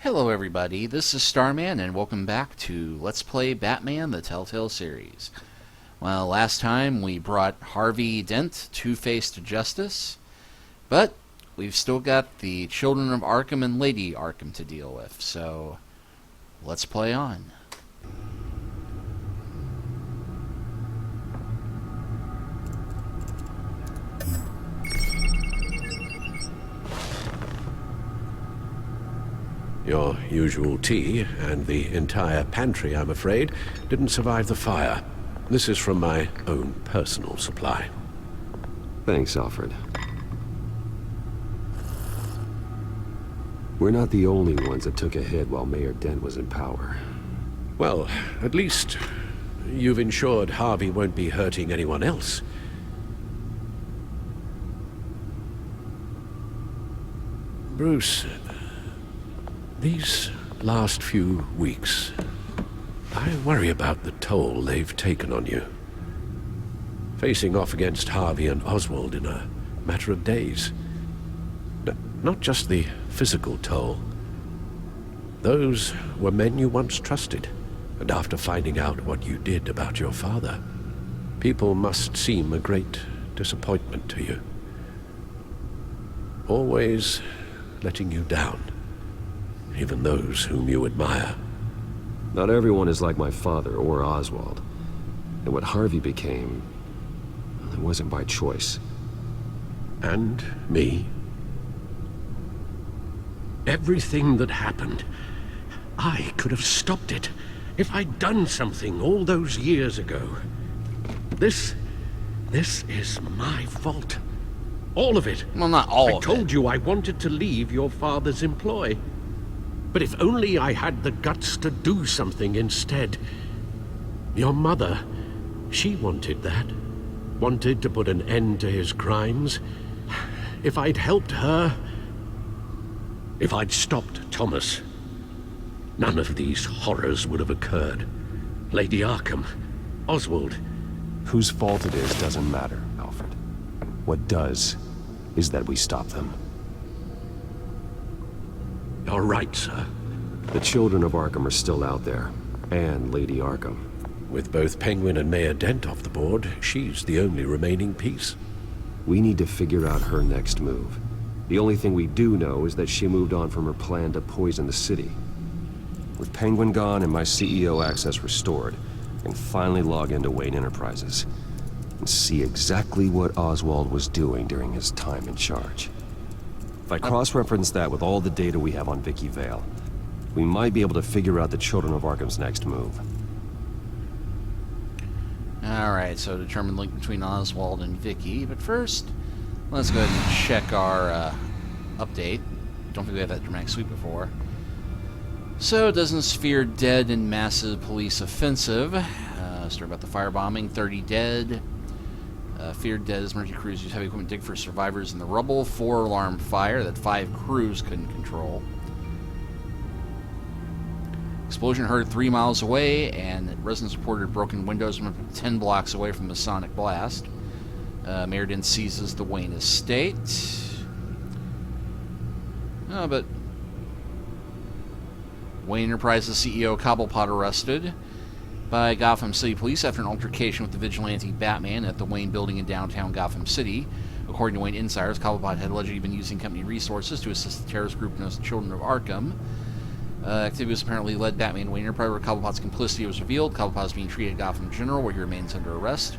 Hello everybody, this is Starman and welcome back to Let's Play Batman the Telltale series. Well, last time we brought Harvey Dent, Two-Face, to justice, but we've still got the children of Arkham and Lady Arkham to deal with, so let's play on. Your usual tea and the entire pantry, I'm afraid, didn't survive the fire. This is from my own personal supply. Thanks, Alfred. We're not the only ones that took a hit while Mayor Dent was in power. Well, at least you've ensured Harvey won't be hurting anyone else. Bruce, these last few weeks, I worry about the toll they've taken on you. Facing off against Harvey and Oswald in a matter of days. Not just the physical toll. Those were men you once trusted, and after finding out what you did about your father, people must seem a great disappointment to you. Always letting you down. Even those whom you admire. Not everyone is like my father or Oswald. And what Harvey became, it wasn't by choice. And me. Everything that happened, I could have stopped it if I'd done something all those years ago. This is my fault. All of it. Well, not all of it. I told you I wanted to leave your father's employ. But if only I had the guts to do something instead. Your mother, she wanted that. Wanted to put an end to his crimes. If I'd helped her, if I'd stopped Thomas, none of these horrors would have occurred. Lady Arkham, Oswald. Whose fault it is doesn't matter, Alfred. What does is that we stop them. You're right, sir. The children of Arkham are still out there, and Lady Arkham. With both Penguin and Mayor Dent off the board, she's the only remaining piece. We need to figure out her next move. The only thing we do know is that she moved on from her plan to poison the city. With Penguin gone and my CEO access restored, I can finally log into Wayne Enterprises and see exactly what Oswald was doing during his time in charge. If I cross-reference that with all the data we have on Vicky Vale, we might be able to figure out the Children of Arkham's next move. Alright, so determine link between Oswald and Vicky, but first, let's go ahead and check our update. Don't think we had that dramatic sweep before. So, dozens feared dead in massive police offensive. Story about the firebombing, 30 dead. Feared dead as emergency crews use heavy equipment to dig for survivors in the rubble. 4-alarm fire that 5 crews couldn't control. Explosion heard 3 miles away, and residents reported broken windows 10 blocks away from the sonic blast. Mayor Dent seizes the Wayne estate. But Wayne Enterprises CEO Cobblepot arrested by Gotham City Police after an altercation with the vigilante Batman at the Wayne building in downtown Gotham City. According to Wayne insiders, Cobblepot had allegedly been using company resources to assist the terrorist group known as the Children of Arkham. Activities apparently led Batman and Wayne Enterprises, where Cobblepot's complicity was revealed. Cobblepot is being treated at Gotham General, where he remains under arrest.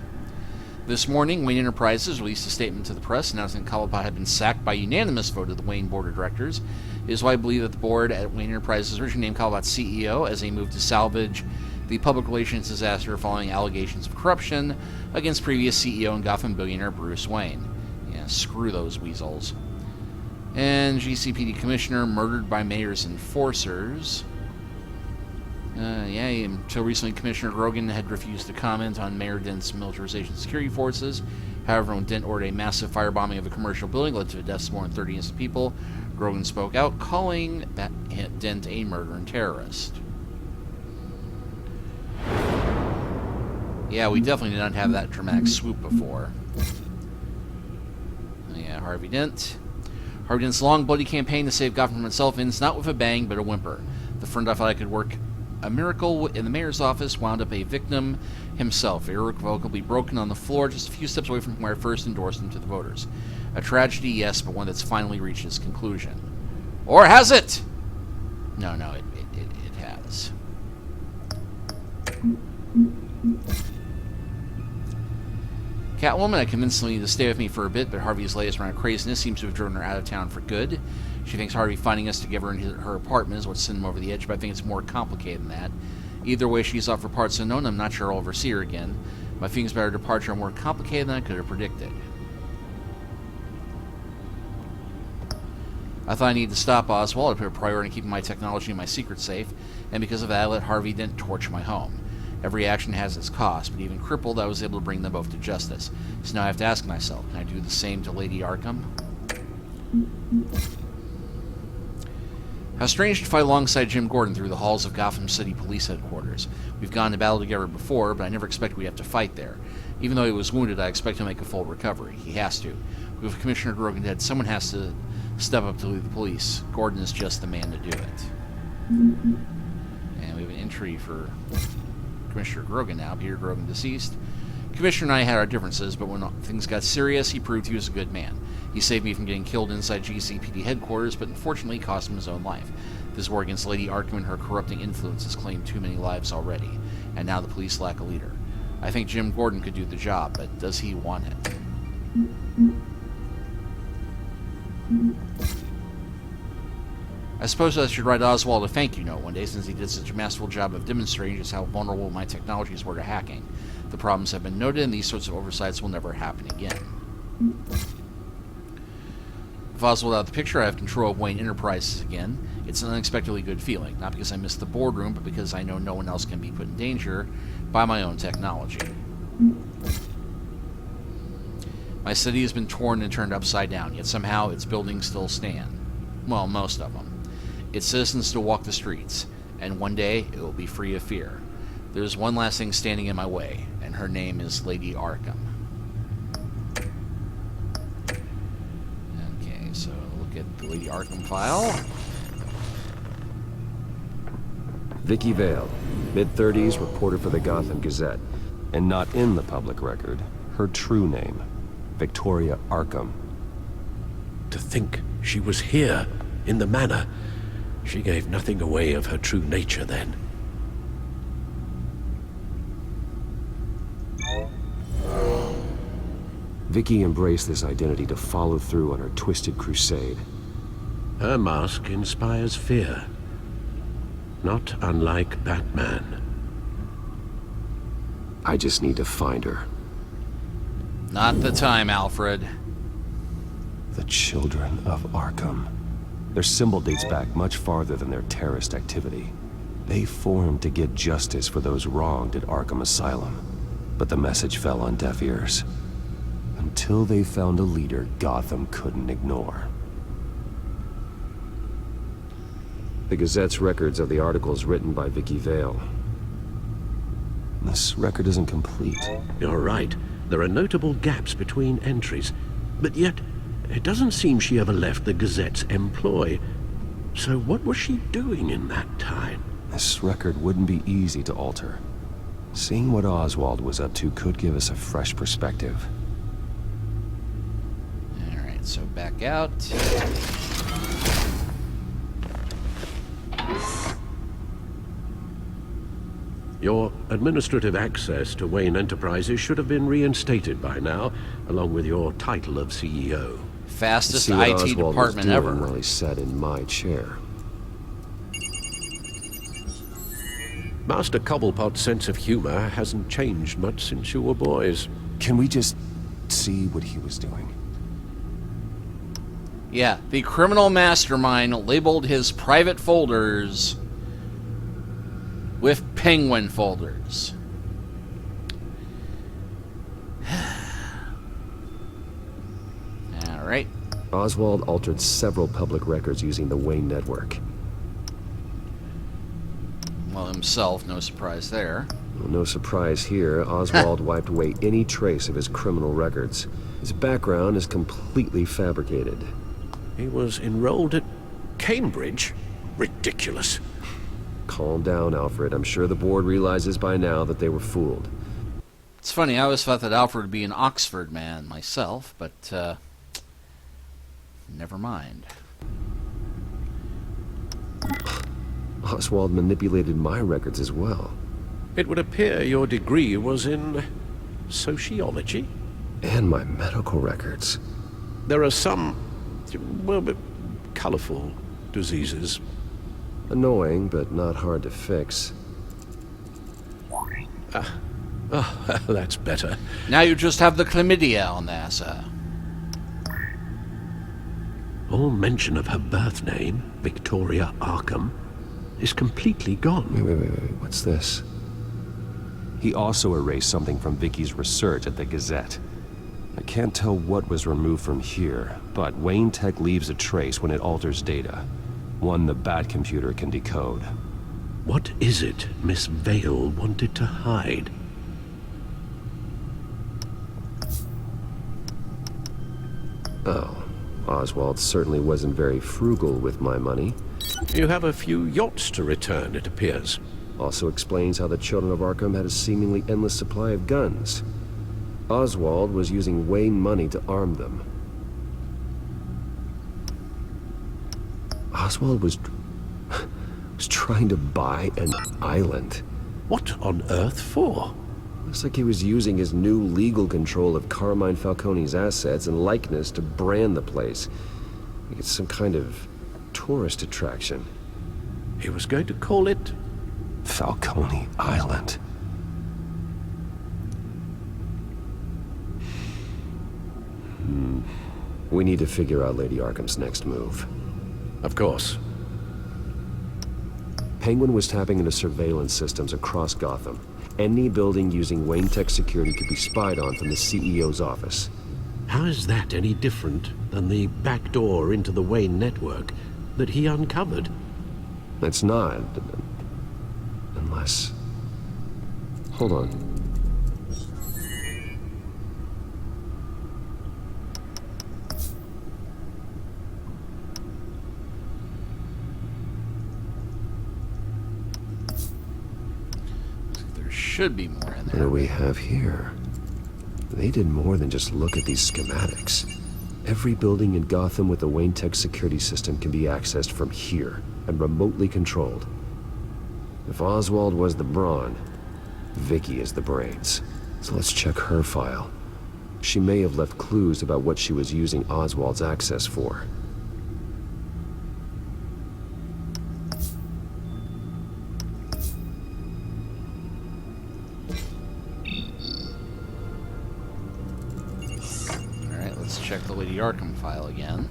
This morning, Wayne Enterprises released a statement to the press announcing that Cobblepot had been sacked by unanimous vote of the Wayne Board of Directors. It is why I believe that the board at Wayne Enterprises originally named Cobblepot CEO as a move to salvage the public relations disaster following allegations of corruption against previous CEO and Gotham billionaire Bruce Wayne. Yeah, screw those weasels. And GCPD commissioner murdered by mayor's enforcers. Until recently, Commissioner Grogan had refused to comment on Mayor Dent's militarization of security forces. However, when Dent ordered a massive firebombing of a commercial building led to the deaths of more than 30 innocent people, Grogan spoke out, calling Dent a murder and terrorist. Yeah, we definitely did not have that dramatic swoop before. Yeah, Harvey Dent. Harvey Dent's long, bloody campaign to save Gotham from itself ends not with a bang, but a whimper. The friend I thought I could work a miracle in the mayor's office wound up a victim himself, irrevocably broken on the floor just a few steps away from where I first endorsed him to the voters. A tragedy, yes, but one that's finally reached its conclusion. Or has it? No, it has. Catwoman, I convinced Lee to stay with me for a bit, but Harvey's latest round of craziness seems to have driven her out of town for good. She thinks Harvey finding us together in her apartment is what sent him over the edge, but I think it's more complicated than that. Either way, she's off for parts unknown. I'm not sure I'll ever see her again. My feelings about her departure are more complicated than I could have predicted. I thought I needed to stop Oswald. I put a priority on keeping my technology and my secrets safe, and because of that, I let Harvey Dent torch my home. Every action has its cost, but even crippled, I was able to bring them both to justice. So now I have to ask myself, can I do the same to Lady Arkham? How strange to fight alongside Jim Gordon through the halls of Gotham City Police Headquarters. We've gone to battle together before, but I never expected we'd have to fight there. Even though he was wounded, I expect he'll make a full recovery. He has to. With Commissioner Grogan dead, someone has to step up to lead the police. Gordon is just the man to do it. And we have an entry for Commissioner Grogan now. Peter Grogan deceased. Commissioner and I had our differences, but when things got serious, he proved he was a good man. He saved me from getting killed inside GCPD headquarters, but unfortunately cost him his own life. This war against Lady Arkham and her corrupting influence has claimed too many lives already, and now the police lack a leader. I think Jim Gordon could do the job, but does he want it? I suppose I should write Oswald a thank you note one day, since he did such a masterful job of demonstrating just how vulnerable my technologies were to hacking. The problems have been noted, and these sorts of oversights will never happen again. With Oswald out of the picture, I have control of Wayne Enterprises again. It's an unexpectedly good feeling, not because I missed the boardroom, but because I know no one else can be put in danger by my own technology. My city has been torn and turned upside down, yet somehow its buildings still stand. Well, most of them. Its citizens still walk the streets, and one day it will be free of fear. There's one last thing standing in my way, and her name is Lady Arkham. Okay, so look at the Lady Arkham file. Vicky Vale, mid-30s, reporter for the Gotham Gazette, and not in the public record, her true name, Victoria Arkham. To think she was here, in the manor. She gave nothing away of her true nature then. Vicky embraced this identity to follow through on her twisted crusade. Her mask inspires fear. Not unlike Batman. I just need to find her. Not the time, Alfred. The Children of Arkham. Their symbol dates back much farther than their terrorist activity. They formed to get justice for those wronged at Arkham Asylum. But the message fell on deaf ears. Until they found a leader Gotham couldn't ignore. The Gazette's records of the articles written by Vicky Vale. This record isn't complete. You're right. There are notable gaps between entries. But yet, it doesn't seem she ever left the Gazette's employ. So what was she doing in that time? This record wouldn't be easy to alter. Seeing what Oswald was up to could give us a fresh perspective. Alright, so back out. Your administrative access to Wayne Enterprises should have been reinstated by now, along with your title of CEO. Fastest See what IT Oswald department was doing ever. while he sat in my chair. Master Cobblepot's sense of humor hasn't changed much since you were boys. Can we just see what he was doing? Yeah, the criminal mastermind labeled his private folders with penguin folders. Alright. Oswald altered several public records using the Wayne network. Well, himself, no surprise there. Well, no surprise here, Oswald wiped away any trace of his criminal records. His background is completely fabricated. He was enrolled at Cambridge? Ridiculous. Calm down, Alfred. I'm sure the board realizes by now that they were fooled. It's funny, I always thought that Alfred would be an Oxford man myself, but, never mind. Oswald manipulated my records as well. It would appear your degree was in sociology? And my medical records. There are some, well, colorful diseases. Annoying, but not hard to fix. That's better. Now you just have the chlamydia on there, sir. All mention of her birth name, Victoria Arkham, is completely gone. Wait. What's this? He also erased something from Vicky's research at the Gazette. I can't tell what was removed from here, but Wayne Tech leaves a trace when it alters data. One the Bat computer can decode. What is it Miss Vale wanted to hide? Oh, Oswald certainly wasn't very frugal with my money. You have a few yachts to return, it appears. Also explains how the Children of Arkham had a seemingly endless supply of guns. Oswald was using Wayne money to arm them. Oswald was trying to buy an island. What on earth for? Looks like he was using his new legal control of Carmine Falcone's assets and likeness to brand the place. Like it's some kind of tourist attraction. He was going to call it Falcone Island. We need to figure out Lady Arkham's next move. Of course. Penguin was tapping into surveillance systems across Gotham. Any building using Wayne Tech security could be spied on from the CEO's office. How is that any different than the back door into the Wayne network that he uncovered? It's not. Unless... Hold on. There should be more in What there. do we have here? They did more than just look at these schematics. Every building in Gotham with a Wayne Tech security system can be accessed from here and remotely controlled. If Oswald was the brawn, Vicky is the brains. So let's check her file. She may have left clues about what she was using Oswald's access for. Alright, let's check the Lady Arkham file again.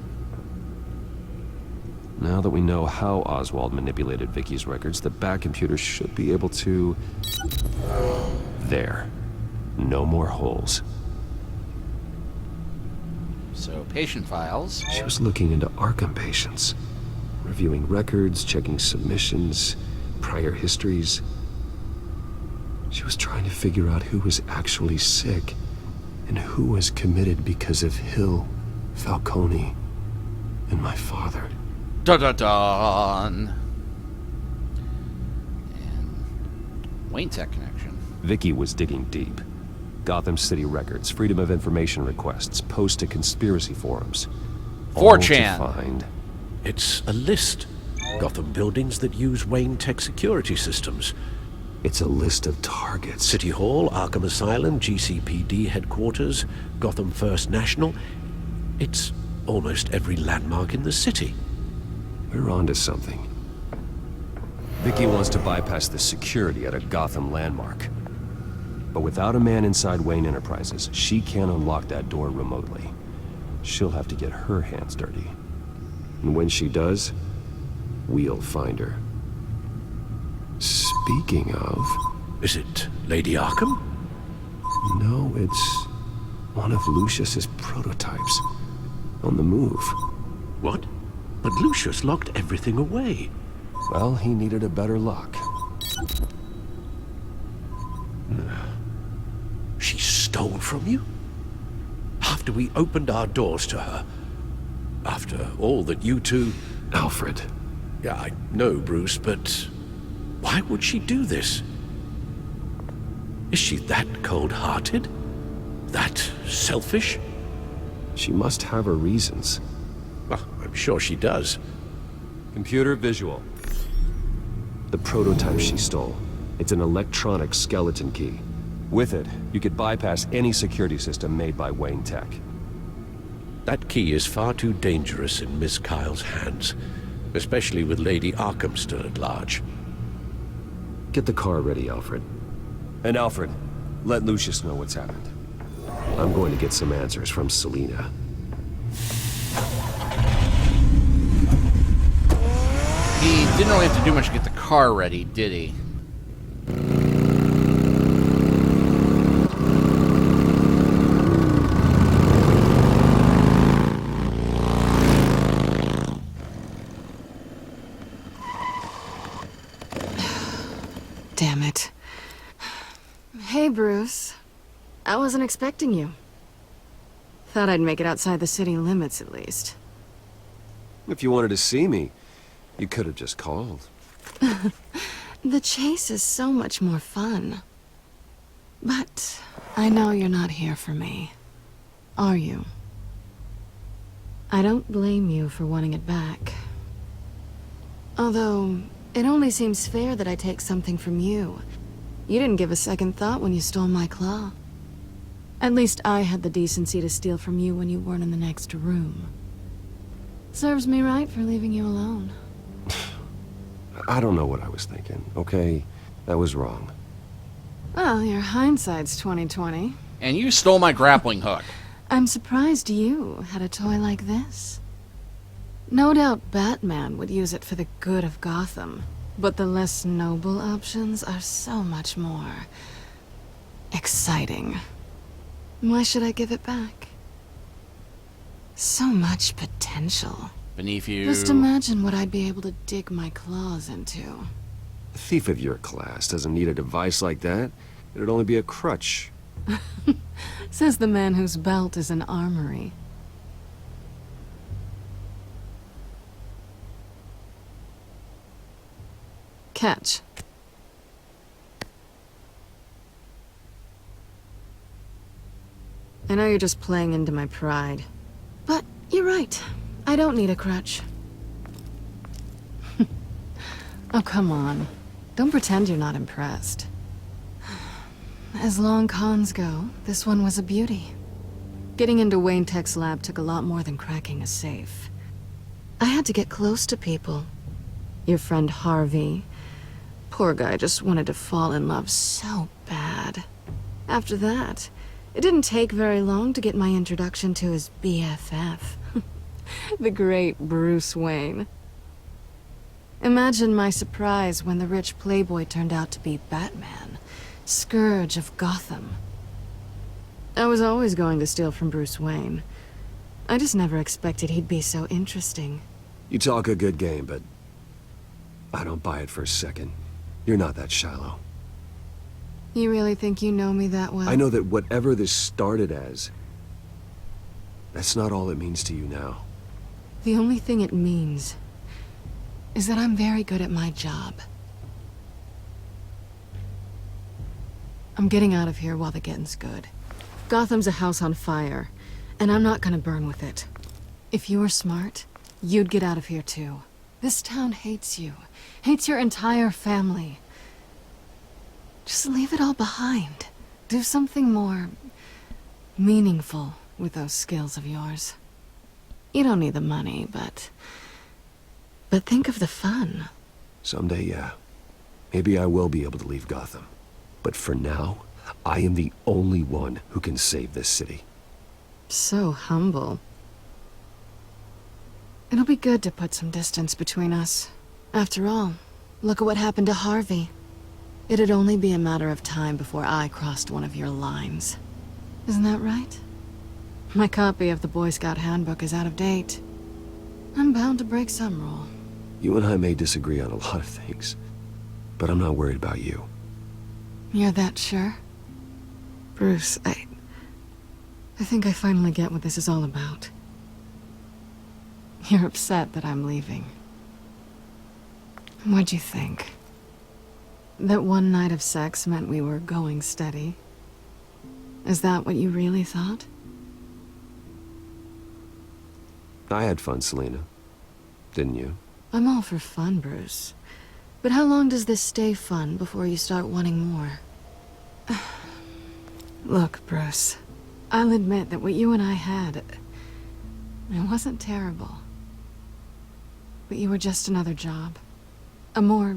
Now that we know how Oswald manipulated Vicky's records, the Bat computer should be able to... There. No more holes. So, patient files. She was looking into Arkham patients, reviewing records, checking submissions, prior histories. She was trying to figure out who was actually sick and who was committed because of Hill, Falcone, and my father. Dun-dun-dun! And Wayne Tech connection. Vicky was digging deep. Gotham City records, Freedom of Information requests, posts to conspiracy forums. All to 4chan. find... It's a list. Gotham buildings that use Wayne Tech security systems. It's a list of targets. City Hall, Arkham Asylum, GCPD headquarters, Gotham First National. It's almost every landmark in the city. We're onto something. Vicky wants to bypass the security at a Gotham landmark. But without a man inside Wayne Enterprises, she can't unlock that door remotely. She'll have to get her hands dirty. And when she does, we'll find her. Speaking of... Is it Lady Arkham? No, it's one of Lucius's prototypes. On the move. What? But Lucius locked everything away. Well, he needed a better lock. She stole from you? After we opened our doors to her? After after all that you two... Alfred. Yeah, I know, Bruce, but why would she do this? Is she that cold-hearted? That selfish? She must have her reasons. Well, I'm sure she does. Computer visual. The prototype she stole. It's an electronic skeleton key. With it, you could bypass any security system made by Wayne Tech. That key is far too dangerous in Miss Kyle's hands, especially with Lady Arkham still at large. Get the car ready, Alfred. And Alfred, let Lucius know what's happened. I'm going to get some answers from Selina. He didn't really have to do much to get the car ready, did he? Damn it. Hey, Bruce. I wasn't expecting you. Thought I'd make it outside the city limits, at least. If you wanted to see me, you could have just called. The chase is so much more fun. But I know you're not here for me. Are you? I don't blame you for wanting it back. Although, it only seems fair that I take something from you. You didn't give a second thought when you stole my claw. At least I had the decency to steal from you when you weren't in the next room. Serves me right for leaving you alone. I don't know what I was thinking, okay? That was wrong. Well, your hindsight's 20/20. And you stole my grappling hook. I'm surprised you had a toy like this. No doubt Batman would use it for the good of Gotham, but the less noble options are so much more exciting. Why should I give it back? So much potential. Beneath you. Just imagine what I'd be able to dig my claws into. A thief of your class doesn't need a device like that. It'd only be a crutch. Says the man whose belt is an armory. Catch. I know you're just playing into my pride, but you're right. I don't need a crutch. Oh, come on. Don't pretend you're not impressed. As long cons go, this one was a beauty. Getting into Wayne Tech's lab took a lot more than cracking a safe. I had to get close to people. Your friend Harvey. Poor guy just wanted to fall in love so bad. After that, it didn't take very long to get my introduction to his BFF. The great Bruce Wayne. Imagine my surprise when the rich playboy turned out to be Batman, Scourge of Gotham. I was always going to steal from Bruce Wayne. I just never expected he'd be so interesting. You talk a good game, but I don't buy it for a second. You're not that shallow. You really think you know me that well? I know that whatever this started as, that's not all it means to you now. The only thing it means is that I'm very good at my job. I'm getting out of here while the getting's good. Gotham's a house on fire, and I'm not gonna burn with it. If you were smart, you'd get out of here too. This town hates you. Hates your entire family. Just leave it all behind. Do something more meaningful with those skills of yours. You don't need the money, but think of the fun. Someday, yeah. Maybe I will be able to leave Gotham. But for now, I am the only one who can save this city. So humble. It'll be good to put some distance between us. After all, look at what happened to Harvey. It'd only be a matter of time before I crossed one of your lines. Isn't that right? My copy of the Boy Scout Handbook is out of date. I'm bound to break some rule. You and I may disagree on a lot of things, but I'm not worried about you. You're that sure? Bruce, I think I finally get what this is all about. You're upset that I'm leaving. What'd you think? That one night of sex meant we were going steady? Is that what you really thought? I had fun, Selena. Didn't you? I'm all for fun, Bruce. But how long does this stay fun before you start wanting more? Look, Bruce, I'll admit that what you and I had, it wasn't terrible. But you were just another job. A more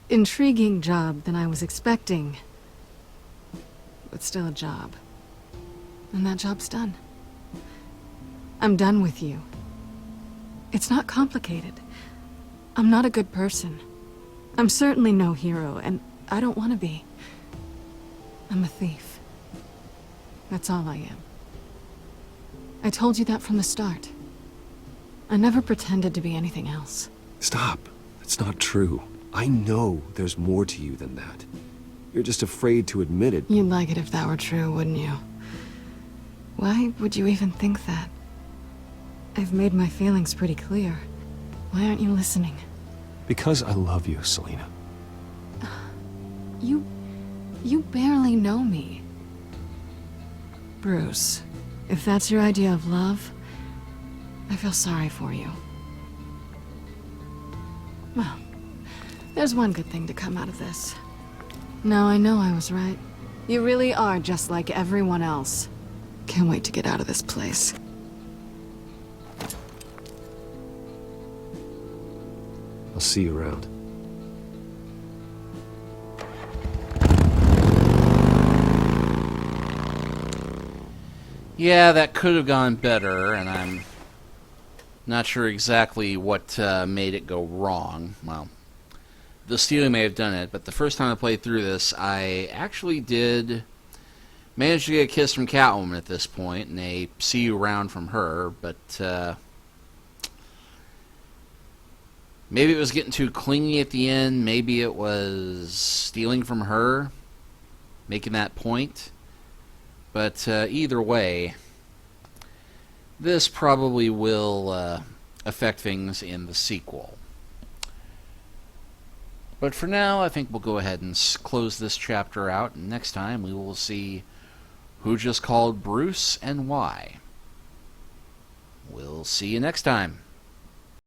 intriguing job than I was expecting. But still a job. And that job's done. I'm done with you. It's not complicated. I'm not a good person. I'm certainly no hero, and I don't want to be. I'm a thief. That's all I am. I told you that from the start. I never pretended to be anything else. Stop. That's not true. I know there's more to you than that. You're just afraid to admit it. You'd like it if that were true, wouldn't you? Why would you even think that? I've made my feelings pretty clear. Why aren't you listening? Because I love you, Selena. You barely know me. Bruce, if that's your idea of love, I feel sorry for you. Well, there's one good thing to come out of this. Now I know I was right. You really are just like everyone else. Can't wait to get out of this place. I'll see you around. Yeah, that could have gone better, and I'm not sure exactly what made it go wrong. Well, the stealing may have done it, but the first time I played through this, I actually did manage to get a kiss from Catwoman at this point, and a see you around from her, but maybe it was getting too clingy at the end, maybe it was stealing from her, making that point. But either way, this probably will affect things in the sequel. But for now, I think we'll go ahead and close this chapter out, and next time we will see who just called Bruce and why. We'll see you next time.